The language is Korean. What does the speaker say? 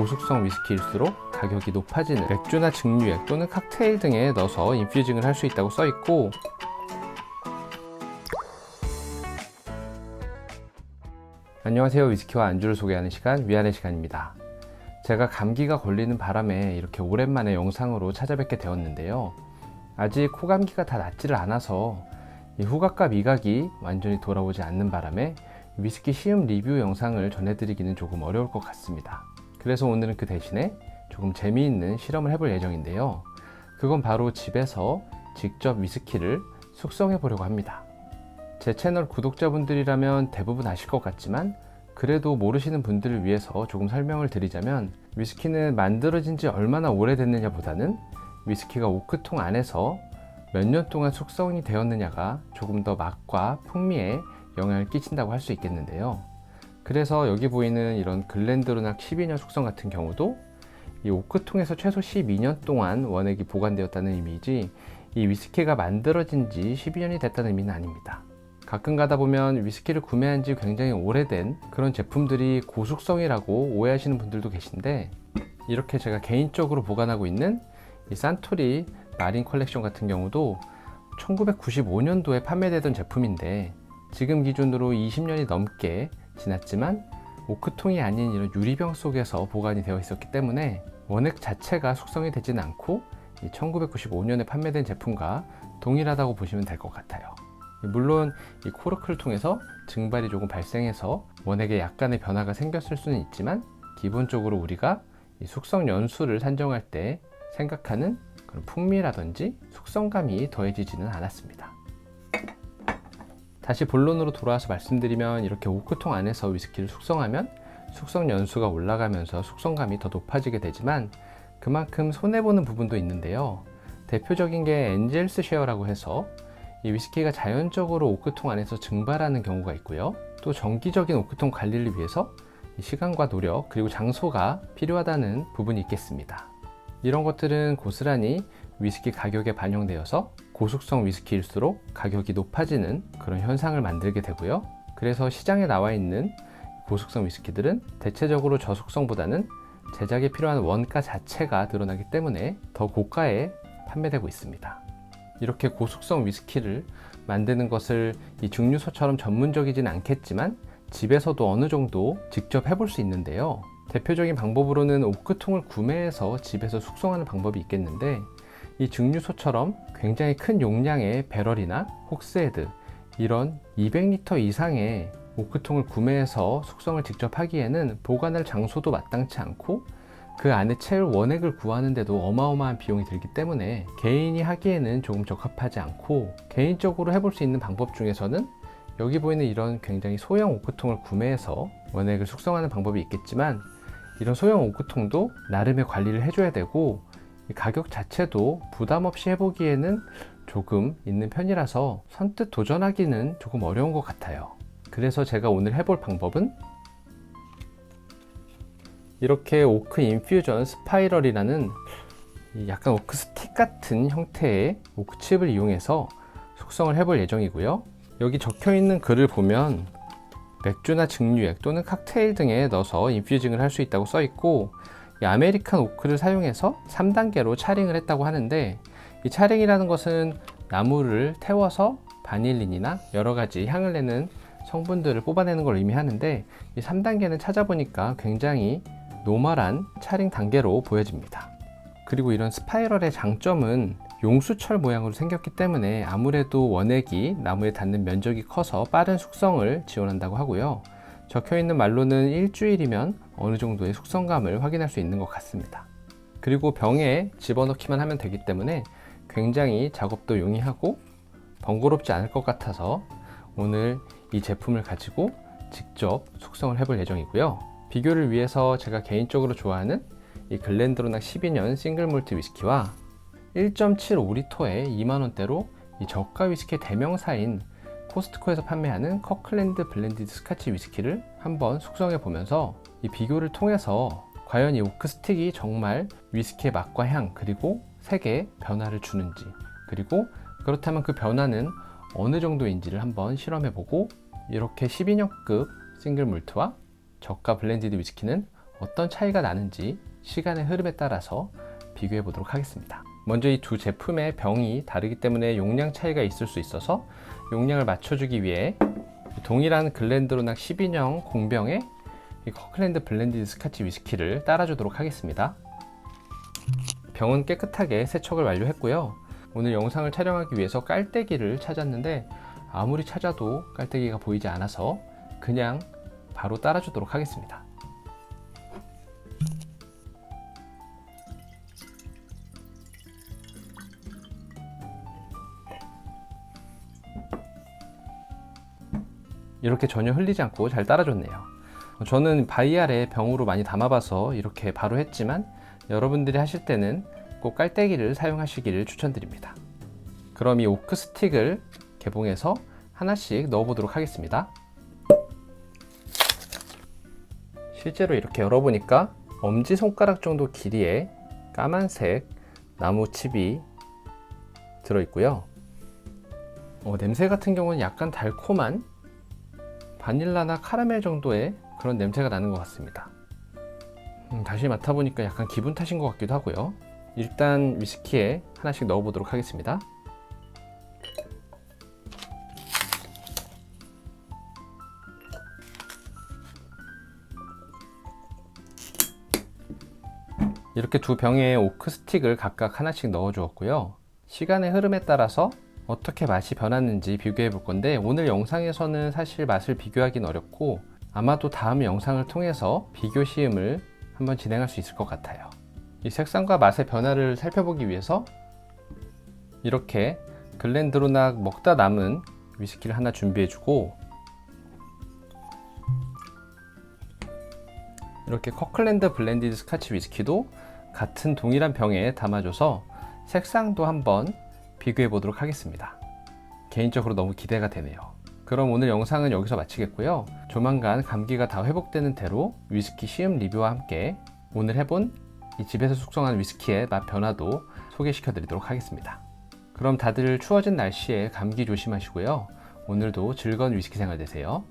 고숙성 위스키일수록 가격이 높아지는 맥주나 증류액 또는 칵테일 등에 넣어서 인퓨징을 할 수 있다고 써있고, 안녕하세요. 위스키와 안주를 소개하는 시간, 위안의 시간입니다. 제가 감기가 걸리는 바람에 이렇게 오랜만에 영상으로 찾아뵙게 되었는데요. 아직 코감기가 다 낫지를 않아서 이 후각과 미각이 완전히 돌아오지 않는 바람에 위스키 시음 리뷰 영상을 전해드리기는 조금 어려울 것 같습니다. 그래서 오늘은 그 대신에 조금 재미있는 실험을 해볼 예정인데요. 그건 바로 집에서 직접 위스키를 숙성해 보려고 합니다. 제 채널 구독자분들이라면 대부분 아실 것 같지만 그래도 모르시는 분들을 위해서 조금 설명을 드리자면, 위스키는 만들어진 지 얼마나 오래됐느냐 보다는 위스키가 오크통 안에서 몇 년 동안 숙성이 되었느냐가 조금 더 맛과 풍미에 영향을 끼친다고 할 수 있겠는데요. 그래서 여기 보이는 이런 글렌드로낙 12년 숙성 같은 경우도 이 오크통에서 최소 12년 동안 원액이 보관되었다는 의미이지, 이 위스키가 만들어진 지 12년이 됐다는 의미는 아닙니다. 가끔 가다 보면 위스키를 구매한 지 굉장히 오래된 그런 제품들이 고숙성이라고 오해하시는 분들도 계신데, 이렇게 제가 개인적으로 보관하고 있는 이 산토리 마린 컬렉션 같은 경우도 1995년도에 판매되던 제품인데 지금 기준으로 20년이 넘게 지났지만 오크통이 아닌 이런 유리병 속에서 보관이 되어 있었기 때문에 원액 자체가 숙성이 되진 않고 이 1995년에 판매된 제품과 동일하다고 보시면 될 것 같아요. 물론 이 코르크를 통해서 증발이 조금 발생해서 원액에 약간의 변화가 생겼을 수는 있지만, 기본적으로 우리가 이 숙성 연수를 산정할 때 생각하는 그런 풍미라든지 숙성감이 더해지지는 않았습니다. 다시 본론으로 돌아와서 말씀드리면, 이렇게 오크통 안에서 위스키를 숙성하면 숙성 연수가 올라가면서 숙성감이 더 높아지게 되지만 그만큼 손해보는 부분도 있는데요. 대표적인 게 엔젤스 쉐어라고 해서 이 위스키가 자연적으로 오크통 안에서 증발하는 경우가 있고요. 또 정기적인 오크통 관리를 위해서 시간과 노력 그리고 장소가 필요하다는 부분이 있겠습니다. 이런 것들은 고스란히 위스키 가격에 반영되어서 고숙성 위스키일수록 가격이 높아지는 그런 현상을 만들게 되고요. 그래서 시장에 나와 있는 고숙성 위스키들은 대체적으로 저숙성보다는 제작에 필요한 원가 자체가 늘어나기 때문에 더 고가에 판매되고 있습니다. 이렇게 고숙성 위스키를 만드는 것을 이 증류소처럼 전문적이진 않겠지만 집에서도 어느 정도 직접 해볼 수 있는데요. 대표적인 방법으로는 오크통을 구매해서 집에서 숙성하는 방법이 있겠는데, 이 증류소처럼 굉장히 큰 용량의 배럴이나 혹스헤드, 이런 200리터 이상의 오크통을 구매해서 숙성을 직접 하기에는 보관할 장소도 마땅치 않고 그 안에 채울 원액을 구하는데도 어마어마한 비용이 들기 때문에 개인이 하기에는 조금 적합하지 않고, 개인적으로 해볼 수 있는 방법 중에서는 여기 보이는 이런 굉장히 소형 오크통을 구매해서 원액을 숙성하는 방법이 있겠지만, 이런 소형 오크통도 나름의 관리를 해줘야 되고 가격 자체도 부담 없이 해보기에는 조금 있는 편이라서 선뜻 도전하기는 조금 어려운 것 같아요. 그래서 제가 오늘 해볼 방법은 이렇게 오크 인퓨전 스파이럴이라는 약간 오크 스틱 같은 형태의 오크 칩을 이용해서 숙성을 해볼 예정이고요. 여기 적혀 있는 글을 보면 맥주나 증류액 또는 칵테일 등에 넣어서 인퓨징을 할 수 있다고 써 있고, 이 아메리칸 오크를 사용해서 3단계로 차링을 했다고 하는데, 이 차링이라는 것은 나무를 태워서 바닐린이나 여러 가지 향을 내는 성분들을 뽑아내는 걸 의미하는데, 이 3단계는 찾아보니까 굉장히 노멀한 차링 단계로 보여집니다. 그리고 이런 스파이럴의 장점은 용수철 모양으로 생겼기 때문에 아무래도 원액이 나무에 닿는 면적이 커서 빠른 숙성을 지원한다고 하고요. 적혀있는 말로는 일주일이면 어느 정도의 숙성감을 확인할 수 있는 것 같습니다. 그리고 병에 집어넣기만 하면 되기 때문에 굉장히 작업도 용이하고 번거롭지 않을 것 같아서 오늘 이 제품을 가지고 직접 숙성을 해볼 예정이고요. 비교를 위해서 제가 개인적으로 좋아하는 이 글렌드로낙 12년 싱글 몰트 위스키와 1.75리터에 2만원대로 이 저가 위스키의 대명사인 코스트코에서 판매하는 커클랜드 블렌디드 스카치 위스키를 한번 숙성해 보면서 이 비교를 통해서 과연 이 오크 스틱이 정말 위스키의 맛과 향 그리고 색에 변화를 주는지, 그리고 그렇다면 그 변화는 어느 정도인지를 한번 실험해 보고, 이렇게 12년급 싱글 몰트와 저가 블렌디드 위스키는 어떤 차이가 나는지 시간의 흐름에 따라서 비교해 보도록 하겠습니다. 먼저 이 두 제품의 병이 다르기 때문에 용량 차이가 있을 수 있어서 용량을 맞춰주기 위해 동일한 글렌드로낙 10인용 공병에 이 커클랜드 블렌디드 스카치 위스키를 따라주도록 하겠습니다. 병은 깨끗하게 세척을 완료했고요. 오늘 영상을 촬영하기 위해서 깔때기를 찾았는데 아무리 찾아도 깔때기가 보이지 않아서 그냥 바로 따라주도록 하겠습니다. 이렇게 전혀 흘리지 않고 잘 따라줬네요. 저는 바이알에 병으로 많이 담아봐서 이렇게 바로 했지만 여러분들이 하실 때는 꼭 깔때기를 사용하시기를 추천드립니다. 그럼 이 오크 스틱을 개봉해서 하나씩 넣어보도록 하겠습니다. 실제로 이렇게 열어보니까 엄지손가락 정도 길이의 까만색 나무 칩이 들어있고요. 냄새 같은 경우는 약간 달콤한 바닐라나 카라멜 정도의 그런 냄새가 나는 것 같습니다. 다시 맡아보니까 약간 기분 탓인 것 같기도 하고요. 일단 위스키에 하나씩 넣어보도록 하겠습니다. 이렇게 두 병에 오크 스틱을 각각 하나씩 넣어 주었고요. 시간의 흐름에 따라서 어떻게 맛이 변했는지 비교해 볼 건데 오늘 영상에서는 사실 맛을 비교하기는 어렵고 아마도 다음 영상을 통해서 비교 시음을 한번 진행할 수 있을 것 같아요. 이 색상과 맛의 변화를 살펴보기 위해서 이렇게 글렌드로낙 먹다 남은 위스키를 하나 준비해 주고 이렇게 커클랜드 블렌디드 스카치 위스키도 같은 동일한 병에 담아줘서 색상도 한번 비교해 보도록 하겠습니다. 개인적으로 너무 기대가 되네요. 그럼 오늘 영상은 여기서 마치겠고요. 조만간 감기가 다 회복되는 대로 위스키 시음 리뷰와 함께 오늘 해본 이 집에서 숙성한 위스키의 맛 변화도 소개시켜 드리도록 하겠습니다. 그럼 다들 추워진 날씨에 감기 조심하시고요. 오늘도 즐거운 위스키 생활 되세요.